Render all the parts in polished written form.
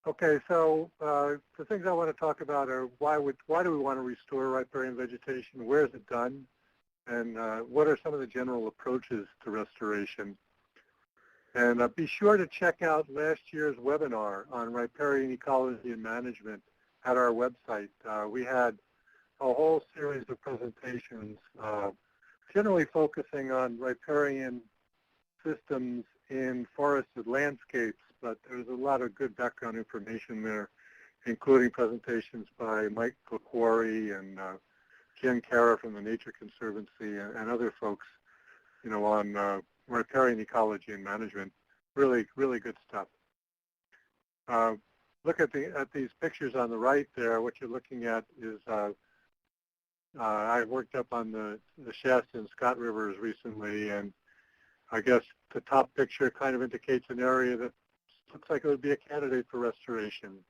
Okay, so the things I want to talk about are why do we want to restore riparian vegetation? Where is it done? And what are some of the general approaches to restoration? And be sure to check out last year's webinar on riparian ecology and management at our website. We had a whole series of presentations generally focusing on riparian systems in forested landscapes, but there's a lot of good background information there, including presentations by Mike Quarry and Jen Cara from the Nature Conservancy and other folks, on riparian ecology and management. Really, really good stuff. Look at these pictures on the right there. What you're looking at is I worked up on the Shasta and Scott rivers recently, and I guess the top picture kind of indicates an area that looks like it would be a candidate for restoration.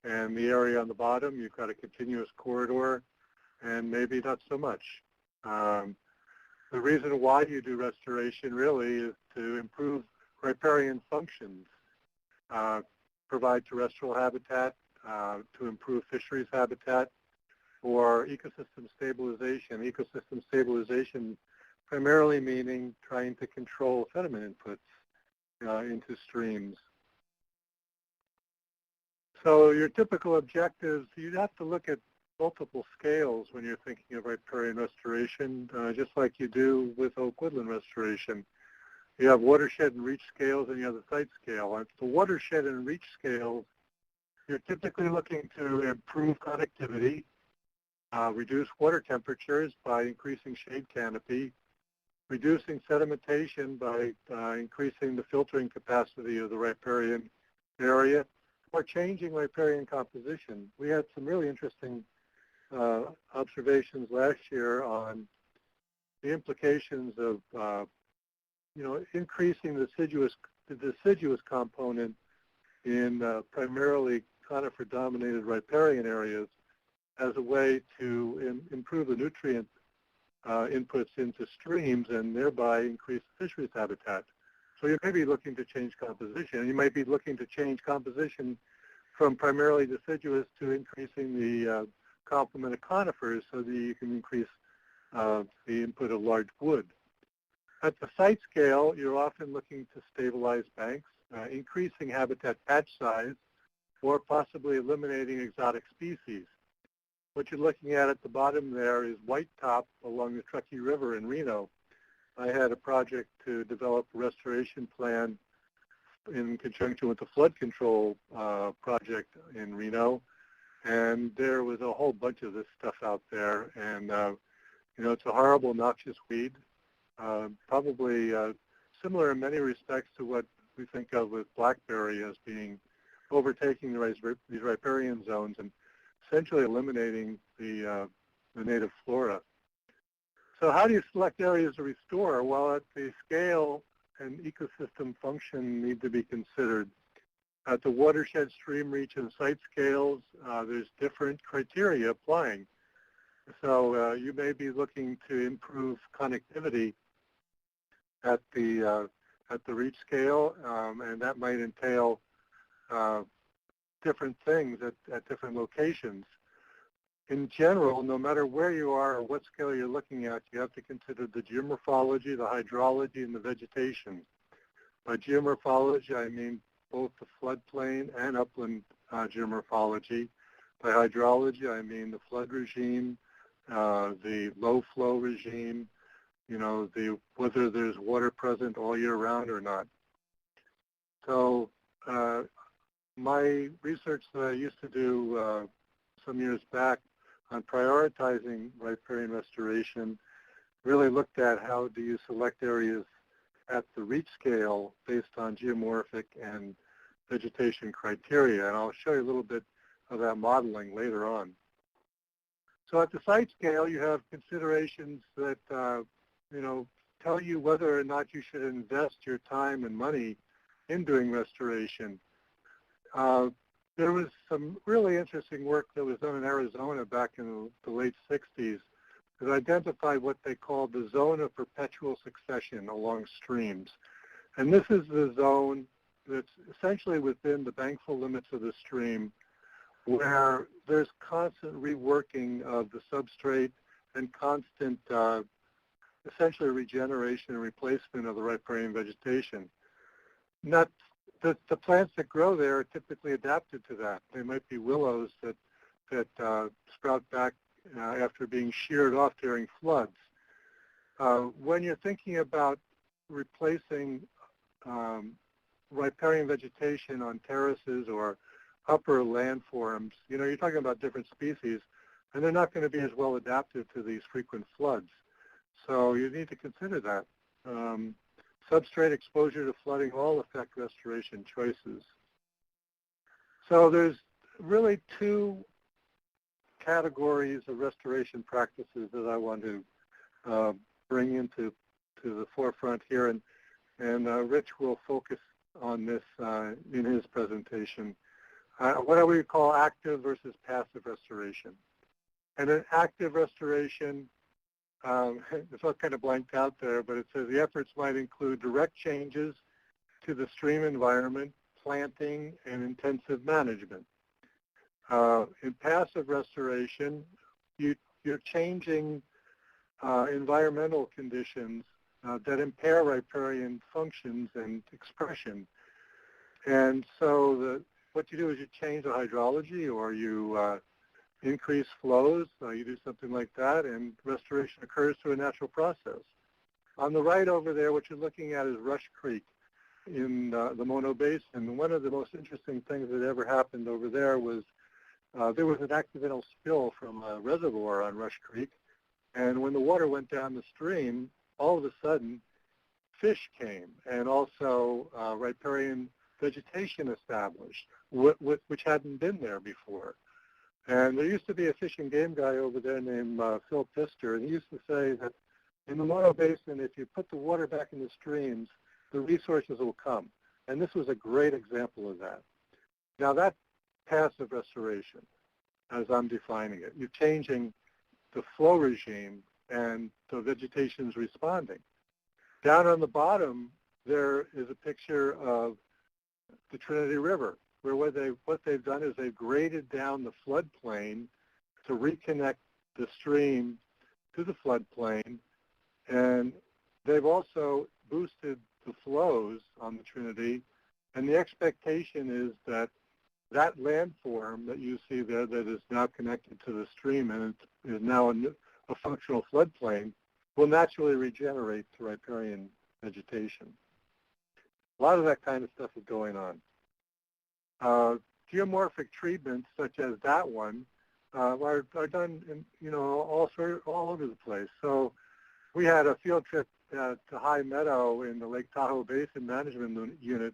And the area on the bottom, you've got a continuous corridor, and maybe not so much. The reason why you do restoration really is to improve riparian functions, provide terrestrial habitat, to improve fisheries habitat, or ecosystem stabilization. Ecosystem stabilization primarily meaning trying to control sediment inputs into streams. So your typical objectives, you'd have to look at multiple scales when you're thinking of riparian restoration, just like you do with oak woodland restoration. You have watershed and reach scales, and you have the site scale. And the watershed and reach scales, you're typically looking to improve connectivity, reduce water temperatures by increasing shade canopy, reducing sedimentation by increasing the filtering capacity of the riparian area, or changing riparian composition. We had some really interesting observations last year on the implications of increasing the deciduous component in primarily conifer-dominated riparian areas as a way to improve the nutrient inputs into streams and thereby increase fisheries habitat. So you may be looking to change composition. You might be looking to change composition from primarily deciduous to increasing the complement of conifers so that you can increase the input of large wood. At the site scale, you're often looking to stabilize banks, increasing habitat patch size, or possibly eliminating exotic species. What you're looking at the bottom there is whitetop along the Truckee River in Reno. I had a project to develop a restoration plan in conjunction with the flood control project in Reno, and there was a whole bunch of this stuff out there, and it's a horrible, noxious weed, probably similar in many respects to what we think of with blackberry as being overtaking these riparian zones and essentially eliminating the native flora. So how do you select areas to restore? Well, at the scale and ecosystem function need to be considered. At the watershed, stream reach, and site scales, there's different criteria applying. So you may be looking to improve connectivity at the reach scale, and that might entail different things at different locations. In general, no matter where you are or what scale you're looking at, you have to consider the geomorphology, the hydrology, and the vegetation. By geomorphology, I mean both the floodplain and upland geomorphology. By hydrology, I mean the flood regime, the low flow regime, whether there's water present all year round or not. So my research that I used to do some years back on prioritizing riparian restoration really looked at how do you select areas at the reach scale based on geomorphic and vegetation criteria, and I'll show you a little bit of that modeling later on. So at the site scale, you have considerations that tell you whether or not you should invest your time and money in doing restoration. There was some really interesting work that was done in Arizona back in the late 60s that identified what they called the zone of perpetual succession along streams. And this is the zone that's essentially within the bankful limits of the stream, where there's constant reworking of the substrate and constant, essentially regeneration and replacement of the riparian vegetation. Not the plants that grow there are typically adapted to that. They might be willows that sprout back after being sheared off during floods. When you're thinking about replacing riparian vegetation on terraces or upper landforms, you're talking about different species, and they're not going to be as well adapted to these frequent floods. So you need to consider that. Substrate exposure to flooding all affect restoration choices. So there's really two categories of restoration practices that I want to bring into the forefront here, and Rich will focus on this in his presentation. What we call active versus passive restoration. And an active restoration, it's all kind of blanked out there, but it says the efforts might include direct changes to the stream environment, planting, and intensive management. In passive restoration, you're changing environmental conditions that impair riparian functions and expression. And so what you do is you change the hydrology, or you increase flows, you do something like that, and restoration occurs through a natural process. On the right over there, what you're looking at is Rush Creek in the Mono Basin. One of the most interesting things that ever happened over there was an accidental spill from a reservoir on Rush Creek, and when the water went down the stream, all of a sudden, fish came, and also riparian vegetation established, which hadn't been there before. And there used to be a fish and game guy over there named Phil Pfister, and he used to say that in the Mono Basin, if you put the water back in the streams, the resources will come. And this was a great example of that. Now that's passive restoration, as I'm defining it. You're changing the flow regime, and the vegetation's responding. Down on the bottom, there is a picture of the Trinity River, where what they've done is they've graded down the floodplain to reconnect the stream to the floodplain, and they've also boosted the flows on the Trinity, and the expectation is that that landform that you see there that is now connected to the stream and it is now a functional floodplain will naturally regenerate to riparian vegetation. A lot of that kind of stuff is going on. Geomorphic treatments such as that one are done in, all over the place. So we had a field trip to High Meadow in the Lake Tahoe Basin Management Unit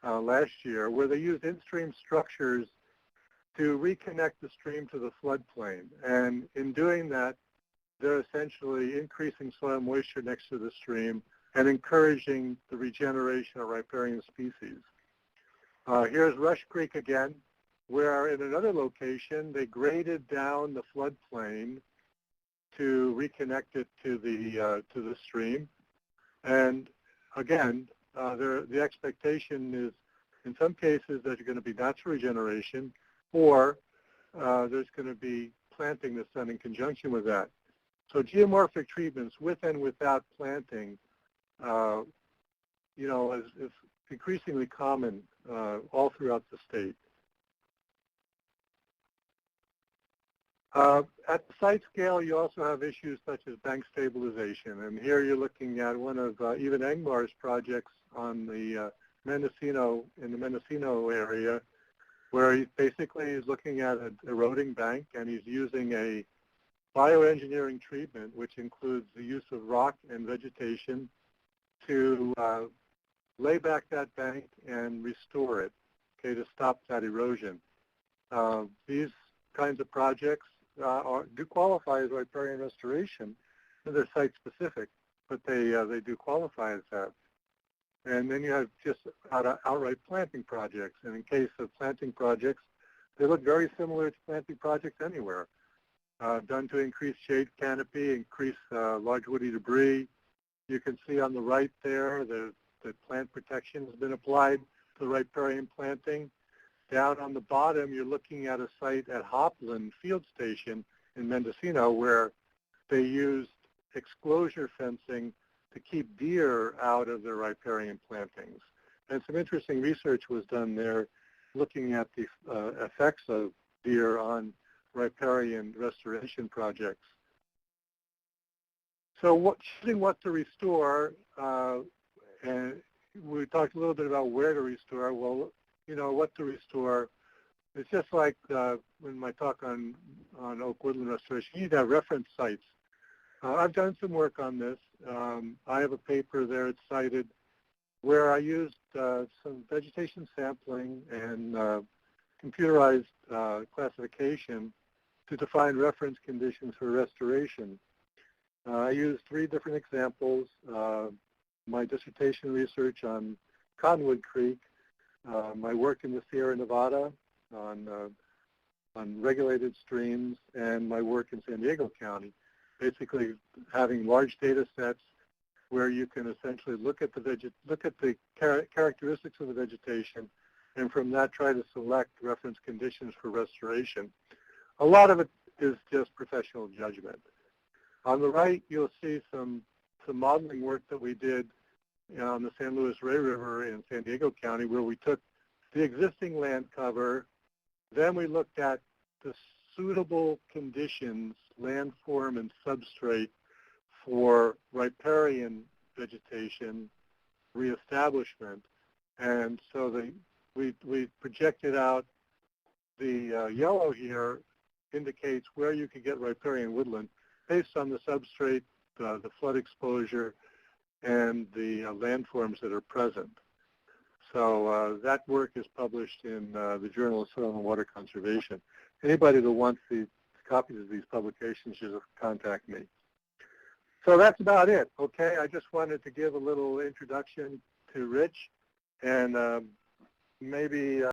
last year, where they used in-stream structures to reconnect the stream to the floodplain. And in doing that, they're essentially increasing soil moisture next to the stream and encouraging the regeneration of riparian species. Here's Rush Creek again, where in another location, they graded down the floodplain to reconnect it to the stream. And again, the expectation is, in some cases, there's going to be natural regeneration, or there's going to be planting that's done in conjunction with that. So geomorphic treatments with and without planting, is increasingly common all throughout the state. At the site scale, you also have issues such as bank stabilization. And here you're looking at one of Even Engmar's projects on the Mendocino area, where he basically is looking at an eroding bank, and he's using a bioengineering treatment, which includes the use of rock and vegetation to lay back that bank and restore it, to stop that erosion. These kinds of projects do qualify as riparian restoration. They're site-specific, but they do qualify as that. And then you have just outright planting projects. And in case of planting projects, they look very similar to planting projects anywhere. Done to increase shade canopy, increase large woody debris. You can see on the right there that plant protection has been applied the riparian planting. Down on the bottom, you're looking at a site at Hopland Field Station in Mendocino where they used exclosure fencing to keep deer out of their riparian plantings. And some interesting research was done there looking at the effects of deer on riparian restoration projects. So choosing what to restore, and we talked a little bit about where to restore. Well, you know, what to restore. It's just like in my talk on oak woodland restoration, you need to have reference sites. I've done some work on this. I have a paper there, it's cited, where I used some vegetation sampling and computerized classification to define reference conditions for restoration. I used 3 different examples. My dissertation research on Cottonwood Creek, my work in the Sierra Nevada on regulated streams, and my work in San Diego County, basically having large data sets where you can essentially look at the characteristics of the vegetation, and from that try to select reference conditions for restoration. A lot of it is just professional judgment. On the right, you'll see some modeling work that we did on the San Luis Rey River in San Diego County, where we took the existing land cover, then we looked at the suitable conditions, landform and substrate, for riparian vegetation reestablishment. And so we projected out the yellow here indicates where you could get riparian woodland based on the substrate, the flood exposure, and the landforms that are present. So that work is published in the Journal of Soil and Water Conservation. Anybody that wants the copies of these publications should contact me. So that's about it, okay? I just wanted to give a little introduction to Rich, and maybe